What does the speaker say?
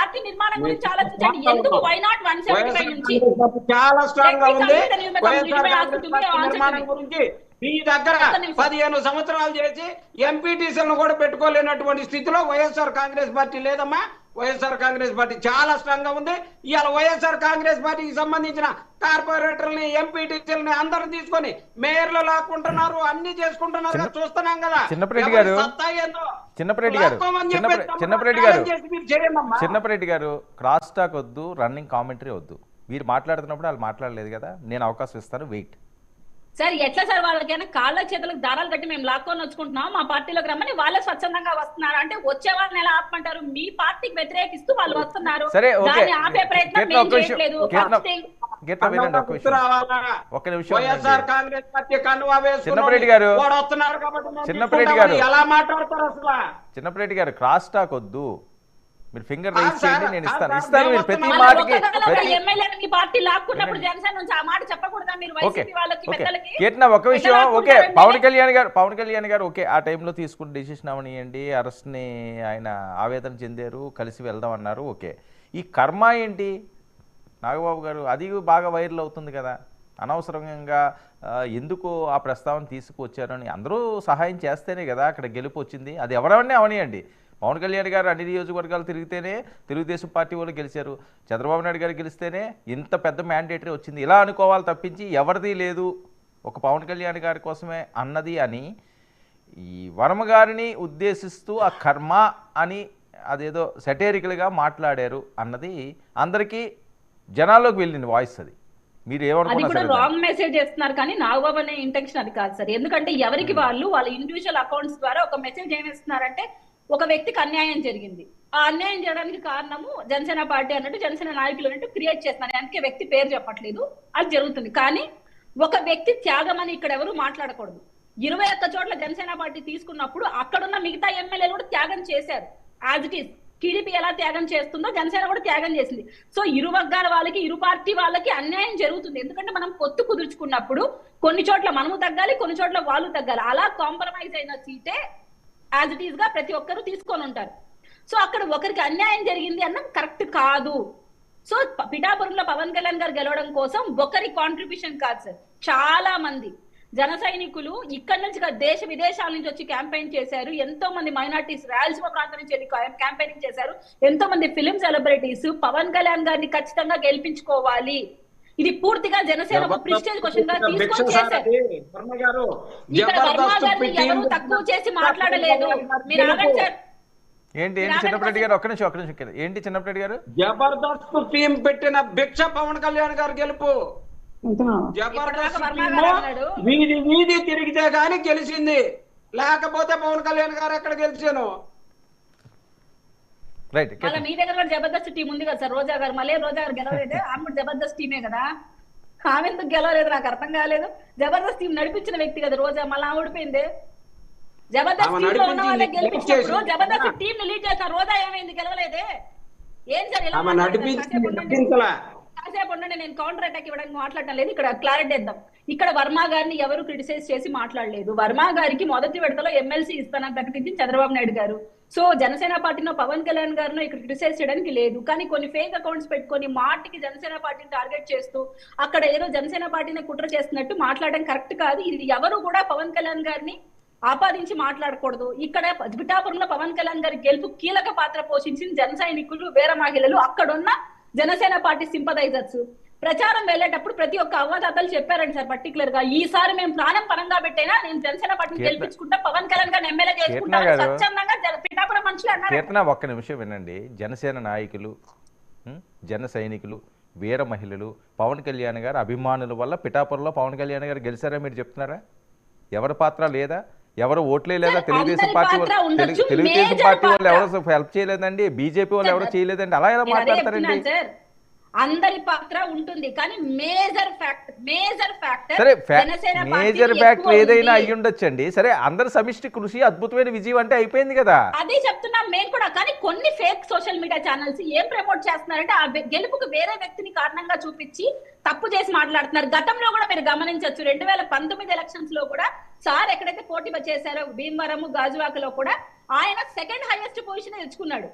Party నిర్మాణం గురించి ఆలోచించండి. ఎందుకు వై నాట్ 175 నుంచి చాలా స్ట్రాంగ్ గా ఉంది. వైఎస్ఆర్ కాంగ్రెస్ పార్టీ నిర్మాణం గురించి మీ దగ్గర 15 సంవత్సరాలు చేసి ఎంపీటీసీలను కూడా పెట్టుకోలేనటువంటి స్థితిలో వైఎస్ఆర్ కాంగ్రెస్ పార్టీ లేదమ్మా. వైఎస్ఆర్ కాంగ్రెస్ పార్టీ చాలా స్ట్రాంగ్ గా ఉంది. ఇవాళ వైఎస్ఆర్ కాంగ్రెస్ పార్టీకి సంబంధించిన కార్పొరేటర్ని ఎంపీటీసీలని అందరూ తీసుకొని మేయర్లు లాక్కుంటున్నారు, అన్ని చేసుకుంటున్నారు, చూస్తున్నాం కదా. చిన్నపరెడ్డి గారు క్రాస్ టాక్ వద్దు, రన్నింగ్ కామెంటరీ వద్దు. మీరు మాట్లాడుతున్నప్పుడు వాళ్ళు మాట్లాడలేదు కదా, నేను అవకాశం ఇస్తాను, వెయిట్. సార్ ఎట్లా సార్ వాళ్ళకైనా కాళ్ళ చేతులకు దారాలు కట్టి మేము లాక్కొని వచ్చుకుంటున్నాం, మా పార్టీలోకి రమ్మని వాళ్ళే స్వచ్ఛందంగా వస్తున్నారు అంటే వచ్చే వాళ్ళని ఎలా ఆపమంటారు? మీ పార్టీకి వ్యతిరేకిస్తూ వాళ్ళు వస్తున్నారు, దాన్ని ఆపే ప్రయత్నం మేము చేయట్లేదు. చిన్నపరెడ్డి గారు క్రాస్ టాక్ వద్దు, మీరు ఫింగర్ రైజ్ చేయండి, నేను ఇస్తాను మీరు ప్రతి మాటకి. ఒక విషయం ఓకే, పవన్ కళ్యాణ్ గారు ఓకే ఆ టైంలో తీసుకున్న డెసిషన్ అవనియండి, అరెస్ట్ ని ఆయన ఆవేదన చెందారు, కలిసి వెళ్దాం అన్నారు, ఓకే. ఈ కర్మ ఏంటి నాగబాబు గారు, అది బాగా వైరల్ అవుతుంది కదా. అనవసరంగా ఎందుకు ఆ ప్రస్తావన తీసుకువచ్చారని అందరూ సహాయం చేస్తేనే కదా అక్కడ గెలుపు వచ్చింది. అది ఎవరన్నా అవనియండి, పవన్ కళ్యాణ్ గారు అన్ని నియోజకవర్గాలు తిరిగితేనే తెలుగుదేశం పార్టీ వాళ్ళు గెలిచారు, చంద్రబాబు నాయుడు గారు గెలిస్తేనే ఇంత పెద్ద మ్యాండేటరీ వచ్చింది. ఇలా అనుకోవాలి తప్పించి ఎవరిది లేదు, ఒక పవన్ కళ్యాణ్ గారి కోసమే అన్నది అని ఈ వర్మ గారిని ఉద్దేశిస్తూ ఆ కర్మ అని అదేదో సెటేరికల్గా మాట్లాడారు అన్నది అందరికీ జనాల్లోకి వెళ్ళింది వాయిస్. అది మీరు ఏమనుకున్నారు? రాంగ్ మెసేజ్ చేస్తున్నారు, కానీ నాగబాబు అనే ఇంటెన్షన్ అది కాదు సార్. ఎందుకంటే ఎవరికి వాళ్ళ ఇండివిజువల్ అకౌంట్స్ ద్వారా ఒక మెసేజ్ ఏమిస్తున్నారంటే ఒక వ్యక్తికి అన్యాయం జరిగింది, ఆ అన్యాయం చేయడానికి కారణము జనసేన పార్టీ అన్నట్టు, జనసేన నాయకులు అన్నట్టు క్రియేట్ చేస్తున్నారు. అందుకే వ్యక్తి పేరు చెప్పట్లేదు, అది జరుగుతుంది. కానీ ఒక వ్యక్తి త్యాగం అని ఇక్కడ ఎవరు మాట్లాడకూడదు. 21 చోట్ల జనసేన పార్టీ తీసుకున్నప్పుడు అక్కడున్న మిగతా ఎమ్మెల్యేలు కూడా త్యాగం చేశారు. యాజ్ ఇట్ ఈస్ టీడీపీ ఎలా త్యాగం చేస్తుందో జనసేన కూడా త్యాగం చేసింది. సో ఇరు వర్గాల వాళ్ళకి, ఇరు పార్టీ వాళ్ళకి అన్యాయం జరుగుతుంది. ఎందుకంటే మనం పొత్తు కుదుర్చుకున్నప్పుడు కొన్ని చోట్ల మనము తగ్గాలి, కొన్ని చోట్ల వాళ్ళు తగ్గాలి. అలా కాంప్రమైజ్ అయిన సీటే యాజ్ ఇట్ ఈస్ గా ప్రతి ఒక్కరు తీసుకొని ఉంటారు. సో అక్కడ ఒకరికి అన్యాయం జరిగింది అన్న కరెక్ట్ కాదు. సో పిఠాపురంలో పవన్ కళ్యాణ్ గారు గెలవడం కోసం ఒకరి కాంట్రిబ్యూషన్ కాదు సార్, చాలా మంది జన సైనికులు ఇక్కడి నుంచి దేశ విదేశాల నుంచి వచ్చి క్యాంపెయిన్ చేశారు. ఎంతో మంది మైనార్టీస్ రాయలసీమ ప్రాంతం నుంచి వెళ్ళి క్యాంపెయినింగ్ చేశారు. ఎంతో మంది ఫిలిం సెలబ్రిటీస్ పవన్ కళ్యాణ్ గారిని ఖచ్చితంగా గెలిపించుకోవాలి, ఇది పూర్తిగా జనసేన ఒక ప్రిస్టేజ్ క్వశ్చన్ గా తీసుకొని చేశారు. ఇక్కడ వర్మ గారిని ఎవరు తక్కువ చేసి మాట్లాడలేదు. మీరు ఆగండి సార్. ఏంటి చిన్నపరెడ్డి గారు, ఒక్క నిమిషం ఏంటి చిన్నపరెడ్డి గారు, జబర్దస్త్ టీం పెట్టిన భిక్ష పవన్ కళ్యాణ్ గారు గెలుపు. జబర్దస్త్ వీధి వీధి తిరిగితే గానీ గెలిచింది, లేకపోతే పవన్ కళ్యాణ్ గారు ఎక్కడ గెలిచాను. మళ్ళీ మీ దగ్గర కూడా జబర్దస్త్ టీం ఉంది కదా సార్, రోజా గారు. మళ్ళీ రోజా గారు గెలవలేదే, ఆమె కూడా జబర్దస్త్ టీమే కదా. ఆమె ఎందుకు గెలవలేదు నాకు అర్థం కాలేదు. జబర్దస్త్ టీం నడిపించిన వ్యక్తి కదా రోజా, మళ్ళీ ఓడిపోయింది. జబర్దస్త్ టీమ్ లో ఉన్న వాళ్ళకి గెలిపించినప్పుడు జబర్దస్త్ టీం లీడ్ చేసిన రోజా ఏమైంది, గెలవలేదే? ఏం సార్ ఇలా కాసేపు ఉండండి, నేను కౌంటర్ అటాక్ ఇవ్వడానికి మాట్లాడటం లేదు, ఇక్కడ క్లారిటీ ఇద్దాం. ఇక్కడ వర్మ గారిని ఎవరు క్రిటిసైజ్ చేసి మాట్లాడలేదు. వర్మ గారికి మొదటి విడతలో ఎమ్మెల్సీ ఇస్తానని ప్రకటించింది చంద్రబాబు నాయుడు గారు. సో జనసేన పార్టీలో పవన్ కళ్యాణ్ గారిను ఇక్కడ క్రిటిసైజ్ చేయడానికి లేదు. కానీ కొన్ని ఫేక్ అకౌంట్స్ పెట్టుకొని మాటికి జనసేన పార్టీని టార్గెట్ చేస్తూ అక్కడ ఏదో జనసేన పార్టీని కుట్ర చేస్తున్నట్టు మాట్లాడడం కరెక్ట్ కాదు. ఇది ఎవరు కూడా పవన్ కళ్యాణ్ గారిని ఆపాదించి మాట్లాడకూడదు. ఇక్కడ పిఠాపురంలో పవన్ కళ్యాణ్ గారి గెలుపు కీలక పాత్ర పోషించింది జన సైనికులు, వీర మహిళలు, అక్కడున్న జనసేన పార్టీ సింపథైజర్స్. ప్రచారం వెళ్ళేటప్పుడు ప్రతి ఒక్క అవ్వదాతలు చెప్పారండి సార్ పర్టికులర్ గా, ఈసారి మేము ప్రాణం పరంగా పెట్టైనా నేను జనసేన పార్టీని గెలిపించుకుంటా, పవన్ కళ్యాణ్ గారిని ఎమ్మెల్యే చేసుకుంటా, స్వచ్ఛందంగా పిఠాపురం మనుషులు అన్నారు. ఒక్క నిమిషం వినండి. జనసేన నాయకులు, జన సైనికులు, వీర మహిళలు, పవన్ కళ్యాణ్ గారు అభిమానుల వల్ల పిఠాపురంలో పవన్ కళ్యాణ్ గారు గెలిచారా మీరు చెప్తున్నారా? ఎవరి పాత్ర లేదా? ఎవరు ఓట్లే లేదా? తెలుగుదేశం పార్టీ వాళ్ళు ఎవరు హెల్ప్ చేయలేదండి, బీజేపీ వాళ్ళు ఎవరు చేయలేదండి, అలా ఎలా మాట్లాడతారండి? అందరి పాత్ర ఉంటుంది, కానీ మేజర్ ఫ్యాక్టర్ సరే, మేజర్ ఫ్యాక్టర్ ఏదైనా అయ్యి ఉండొచ్చండి. సరే, అందరి సమిష్టి కృషి అద్భుతమైన విజయం అంటే అయిపోయింది కదా. అదే చెప్తున్నాం మేము కూడా. కానీ కొన్ని ఫేక్ సోషల్ మీడియా ఛానల్స్ ఏం ప్రమోట్ చేస్తున్నారంటే ఆ గెలుపుకు వేరే వ్యక్తిని కారణంగా చూపించి తప్పు చేసి మాట్లాడుతున్నారు. గతంలో కూడా మీరు గమనించవచ్చు, 2019 ఎలక్షన్స్ లో కూడా సార్ ఎక్కడైతే పోటీ చేశారో భీమవరము, గాజువాకలో కూడా ఆయన సెకండ్ హైయెస్ట్ పొజిషన్ తెచ్చుకున్నాడు.